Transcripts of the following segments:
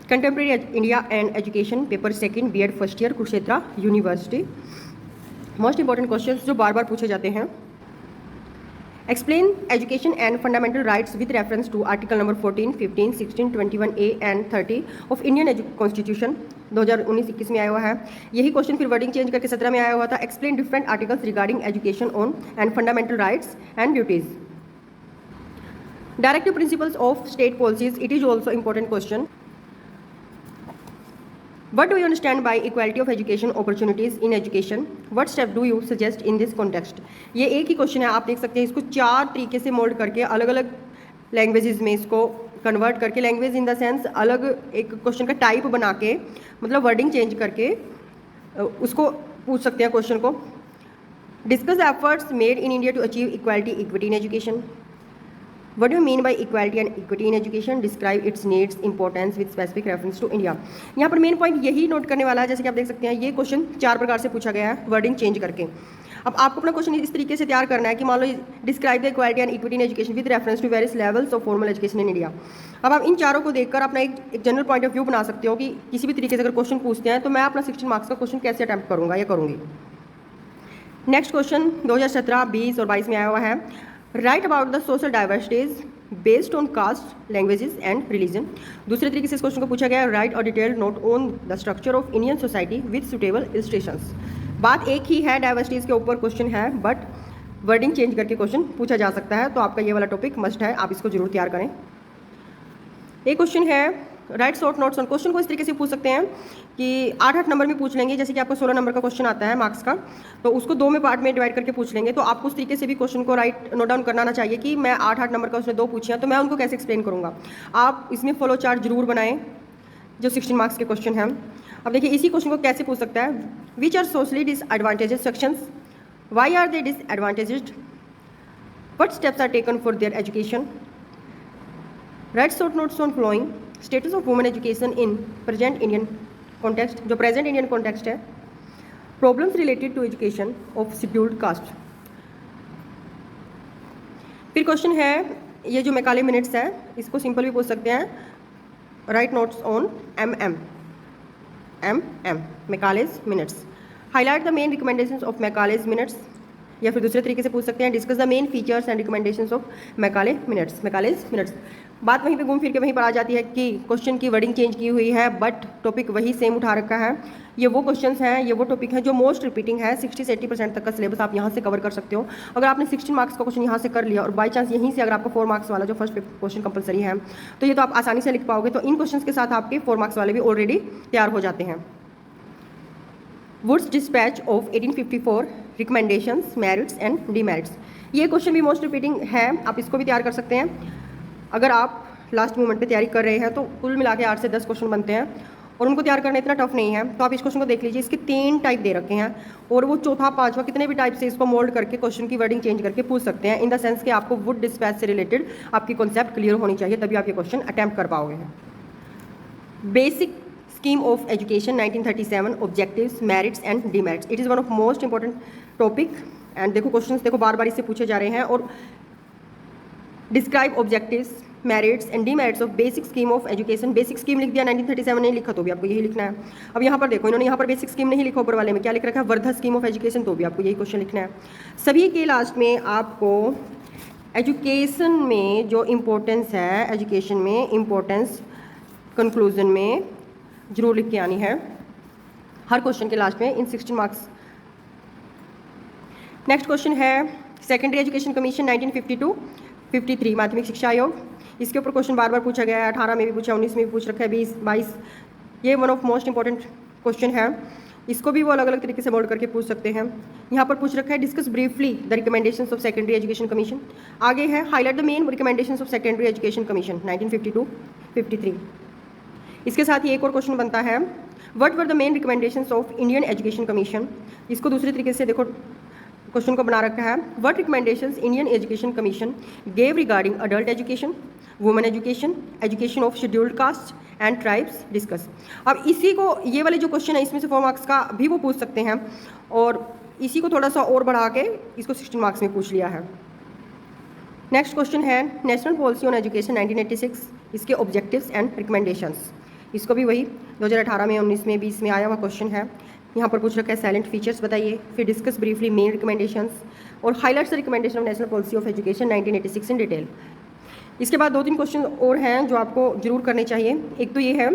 Contemporary India and education paper second BEd first year Kurukshetra university. Most important questions जो बार बार पूछे जाते हैं। Explain education and fundamental rights with reference to article number 14, 15, 16, 21A and 30 of Indian constitution. 2019-21 में आया हुआ है यही क्वेश्चन, फिर वर्डिंग चेंज करके 17 में आया हुआ था। Explain different articles regarding education on and fundamental rights and duties. Directive principles of state policies, it is also important question. What do you understand by equality of education opportunities in education? What step do you suggest in this context? ये एक ही question है, आप देख सकते हैं इसको चार तरीके से मोल्ड करके अलग अलग लैंग्वेजेस में इसको कन्वर्ट करके, लैंग्वेज इन द सेंस अलग एक क्वेश्चन का टाइप बना के, मतलब वर्डिंग चेंज करके उसको पूछ सकते हैं क्वेश्चन को। Discuss efforts made in India to achieve equality equity in education. What do you mean by equality and equity in education? Describe its needs, importance with specific reference to India. यहाँ पर main point यही note करने वाला है, जैसे कि आप देख सकते हैं ये क्वेश्चन चार प्रकार से पूछा गया है वर्डिंग चेंज करके। अब आपको अपना क्वेश्चन इस तरीके से तैयार करना है कि मान लो describe the equality and equity in education with reference to various levels of formal education in India. अब आप इन चारों को देखकर अपना एक जनरल पॉइंट ऑफ व्यू बना सकते हो कि किसी भी तरीके से अगर क्वेश्चन पूछते हैं तो मैं अपना 16 मार्क्स का क्वेश्चन कैसे अटैम्प्ट करूँगा या करूँगी। नेक्स्ट क्वेश्चन 2017, 20 और 22 में आया हुआ है। Right about the social diversities based on caste, languages and religion. दूसरे तरीके से इस क्वेश्चन को पूछा गया है, राइट और detailed note on the structure of Indian society with suitable illustrations. बात एक ही है, डाइवर्सिटीज़ के ऊपर क्वेश्चन है, बट वर्डिंग चेंज करके क्वेश्चन पूछा जा सकता है, तो आपका ये वाला टॉपिक मस्ट है, आप इसको जरूर तैयार करें। एक क्वेश्चन है right short notes on. Question को इस तरीके से पूछ सकते हैं कि 8-8 नंबर में पूछ लेंगे, जैसे कि आपको 16 नंबर का क्वेश्चन आता है मार्क्स का, तो उसको 2 में पार्ट में डिवाइड करके पूछ लेंगे। तो आपको उस तरीके से भी क्वेश्चन को राइट नोट डाउन करना चाहिए कि मैं 8-8 नंबर का उसने 2 पूछे हैं तो मैं उनको कैसे एक्सप्लेन करूँगा। आप इसमें फ्लो चार्ट जरूर बनाएं जो 16 मार्क्स के क्वेश्चन हैं। अब देखिए इसी क्वेश्चन को कैसे पूछ सकता है, which are socially disadvantages sections, why are they disadvantaged, what steps are taken for their education. Write short notes on flowing status of women education in present Indian context, जो प्रेजेंट इंडियन कॉन्टेक्स्ट है। Problems related to education of scheduled caste. फिर क्वेश्चन है ये जो Macaulay minutes है, इसको simple भी पूछ सकते हैं, write notes on M Macaulay's minutes. Highlight the main recommendations of Macaulay's minutes, या फिर दूसरे तरीके से पूछ सकते हैं, discuss the main features and recommendations of Macaulay's minutes. बात वहीं पे घूम फिर के वहीं पर आ जाती है कि क्वेश्चन की वर्डिंग चेंज की हुई है, बट टॉपिक वही सेम उठा रखा है। ये वो क्वेश्चंस हैं, ये वो टॉपिक है जो मोस्ट रिपीटिंग है। 60 से 80% तक का सिलेबस आप यहाँ से कवर कर सकते हो। अगर आपने 16 मार्क्स का क्वेश्चन यहाँ से कर लिया और बाई चांस यहीं से अगर आपका 4 मार्क्स वाला जो फर्स्ट क्वेश्चन कंपलसरी है, तो ये तो आप आसानी से लिख पाओगे। तो इन क्वेश्चन के साथ आपके 4 मार्क्स वाले भी ऑलरेडी तैयार हो जाते हैं। Wood's dispatch of 1854, recommendations, merits and demerits. ये क्वेश्चन भी मोस्ट रिपीटिंग है, आप इसको भी तैयार कर सकते हैं। अगर आप लास्ट मोमेंट पे तैयारी कर रहे हैं तो कुल मिला के 8 से 10 क्वेश्चन बनते हैं और उनको तैयार करना इतना टफ नहीं है। तो आप इस क्वेश्चन को देख लीजिए, इसके 3 टाइप दे रखे हैं और वो चौथा, 5वां कितने भी टाइप से इसको मोल्ड करके क्वेश्चन की वर्डिंग चेंज करके पूछ सकते हैं, इन द सेंस कि आपको वुड डिस्पैच से रिलेटेड आपकी कॉन्सेप्ट क्लियर होनी चाहिए, तभी आप ये क्वेश्चन अटैम्प्ट कर पाओगे। Basic scheme of education 1937, objectives, merits and demerits. It is one of most important topic and देखो क्वेश्चंस देखो बार बार इससे पूछे जा रहे हैं। और describe objectives, merits and demerits of basic scheme of education. Basic scheme लिख दिया, 1937 नहीं लिखा तो भी आपको यही लिखना है। अब यहाँ पर देखो इन्होंने यहाँ पर बेसिक स्कीम नहीं लिखा, ऊपर वाले में क्या लिख रखा है, वर्धा स्कीम ऑफ एजुकेशन, तो भी आपको यही क्वेश्चन लिखना है। सभी के लास्ट में आपको एजुकेशन में जो इम्पोर्टेंस है, एजुकेशन में इम्पोर्टेंस कंक्लूजन में जरूर लिख के आनी है हर क्वेश्चन के लास्ट में इन 16 मार्क्स। नेक्स्ट क्वेश्चन है सेकेंडरी एजुकेशन कमीशन 1952-53, माध्यमिक शिक्षा आयोग। इसके ऊपर क्वेश्चन बार बार पूछा गया है, 18 में भी पूछा, 19 में भी पूछ रखा है, 20, 22। ये one of most important question है, इसको भी वो अलग अलग तरीके से मोल्ड करके पूछ सकते हैं। यहाँ पर पूछ रखा है discuss briefly the recommendations of secondary education commission. आगे है highlight the main recommendations of secondary education commission 1952-53। इसके साथ ही एक और क्वेश्चन बनता है, what were the main recommendations of Indian education commission. इसको दूसरे तरीके से देखो क्वेश्चन को बना रखा है, what recommendations Indian education commission gave regarding adult education, women education, education of scheduled cast and tribes, discuss. अब इसी को, ये वाले जो क्वेश्चन है इसमें से 4 मार्क्स का भी वो पूछ सकते हैं और इसी को थोड़ा सा और बढ़ा के इसको 16 मार्क्स में पूछ लिया है। नेक्स्ट क्वेश्चन है नेशनल पॉलिसी ऑन एजुकेशन 1986, इसके ऑब्जेक्टिव्स एंड रिकमेंडेशंस। इसको भी वही 2018 में, 19 में, 20 में आया हुआ क्वेश्चन है। यहाँ पर पूछ रखा है साइलेंट फीचर्स बताइए, फिर डिस्कस ब्रीफली मेन रिकमेंडेशंस और highlights the recommendation of national policy of education 1986 in detail. इसके बाद 2-3 क्वेश्चन और हैं जो आपको जरूर करने चाहिए। एक तो ये है,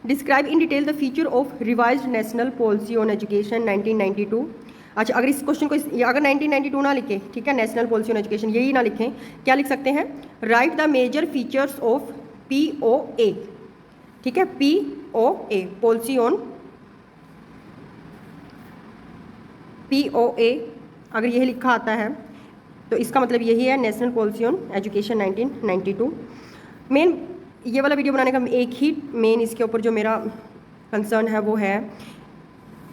describe in detail the feature of revised national policy on education 1992। अच्छा, अगर इस क्वेश्चन को अगर 1992 ना लिखें, ठीक है, नेशनल पॉलिसी ऑन एजुकेशन यही ना लिखें, क्या लिख सकते हैं, write the major features of POA, ठीक है, POA पॉलिसी ऑन POA, अगर यही लिखा आता है तो इसका मतलब यही है, national policy on education 1992। Main ये वाला वीडियो बनाने का एक ही मेन इसके ऊपर जो मेरा कंसर्न है वो है,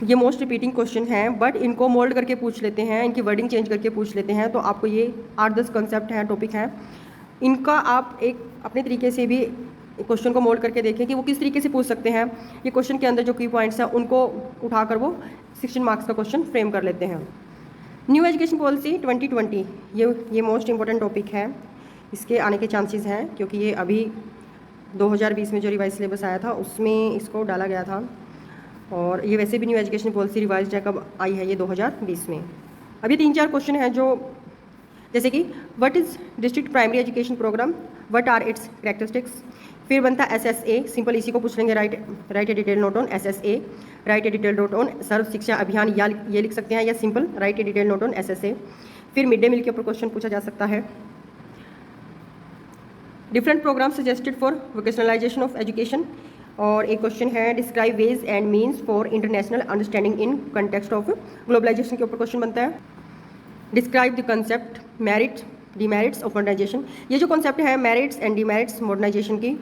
ये मोस्ट रिपीटिंग क्वेश्चन है, बट इनको मोल्ड करके पूछ लेते हैं, इनकी वर्डिंग चेंज करके पूछ लेते हैं, तो आपको ये 8-10 कंसेप्ट हैं, टॉपिक है, इनका आप एक अपने तरीके से भी क्वेश्चन को मोल्ड करके देखें कि वो किस तरीके से पूछ सकते हैं। ये क्वेश्चन के अंदर जो की पॉइंट्स हैं उनको उठाकर वो 16 मार्क्स का क्वेश्चन फ्रेम कर लेते हैं। न्यू एजुकेशन पॉलिसी 2020, ये मोस्ट इंपॉर्टेंट टॉपिक है, इसके आने के चांसेस हैं क्योंकि ये अभी 2020 में जो रिवाइज सिलेबस आया था उसमें इसको डाला गया था, और ये वैसे भी न्यू एजुकेशन पॉलिसी रिवाइज है, कब आई है, ये 2020 में। अभी 3-4 क्वेश्चन हैं जो, जैसे कि what is district primary education program, what are its characteristics, फिर बनता है SSA, सिंपल इसी को पूछ लेंगे, write a detail note on SSA, write a detail note on Sarva Shiksha Abhiyan, या ये लिख सकते हैं, या simple write a detail note on SSA। फिर मिड डे मील के ऊपर क्वेश्चन पूछा जा सकता है। Different program suggested for vocationalisation of education, और एक क्वेश्चन है, describe ways and means for international understanding in context of globalisation के ऊपर क्वेश्चन बनता है। Describe the concept merit demerits of modernisation, ये जो कॉन्सेप्ट है मेरिट्स एंड डिमेरिट्स मॉडर्नाइजेशन की,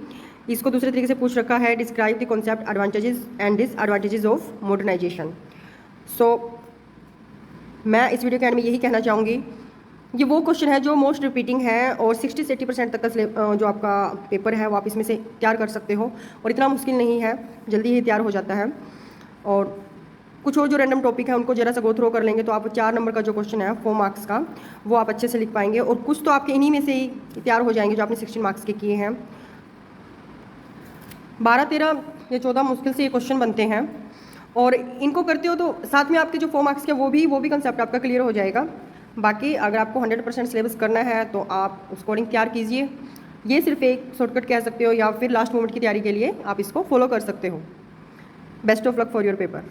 इसको दूसरे तरीके से पूछ रखा है, describe the concept advantages and disadvantages of modernisation. So मैं इस वीडियो के एंड में यही कहना चाहूँगी, ये वो क्वेश्चन है जो मोस्ट रिपीटिंग है, और 60 से 80% तक का जो आपका पेपर है वो आप इसमें से तैयार कर सकते हो, और इतना मुश्किल नहीं है, जल्दी ही तैयार हो जाता है। और कुछ और जो रैंडम टॉपिक है उनको जरा सा गो थ्रो कर लेंगे तो आप 4 नंबर का जो क्वेश्चन है 4 मार्क्स का, वो आप अच्छे से लिख पाएंगे, और कुछ तो आपके इन्हीं में से ही तैयार हो जाएंगे जो आपने 16 मार्क्स के किए हैं। 12-13 या 14 मुश्किल से ये क्वेश्चन बनते हैं, और इनको करते हो तो साथ में आपके जो 4 मार्क्स के वो भी कंसेप्ट आपका क्लियर हो जाएगा। बाकी अगर आपको 100% सिलेबस करना है तो आप उस अकॉर्डिंग तैयार कीजिए, ये सिर्फ एक शॉर्टकट कह सकते हो, या फिर लास्ट मोमेंट की तैयारी के लिए आप इसको फॉलो कर सकते हो। Best of luck for your paper.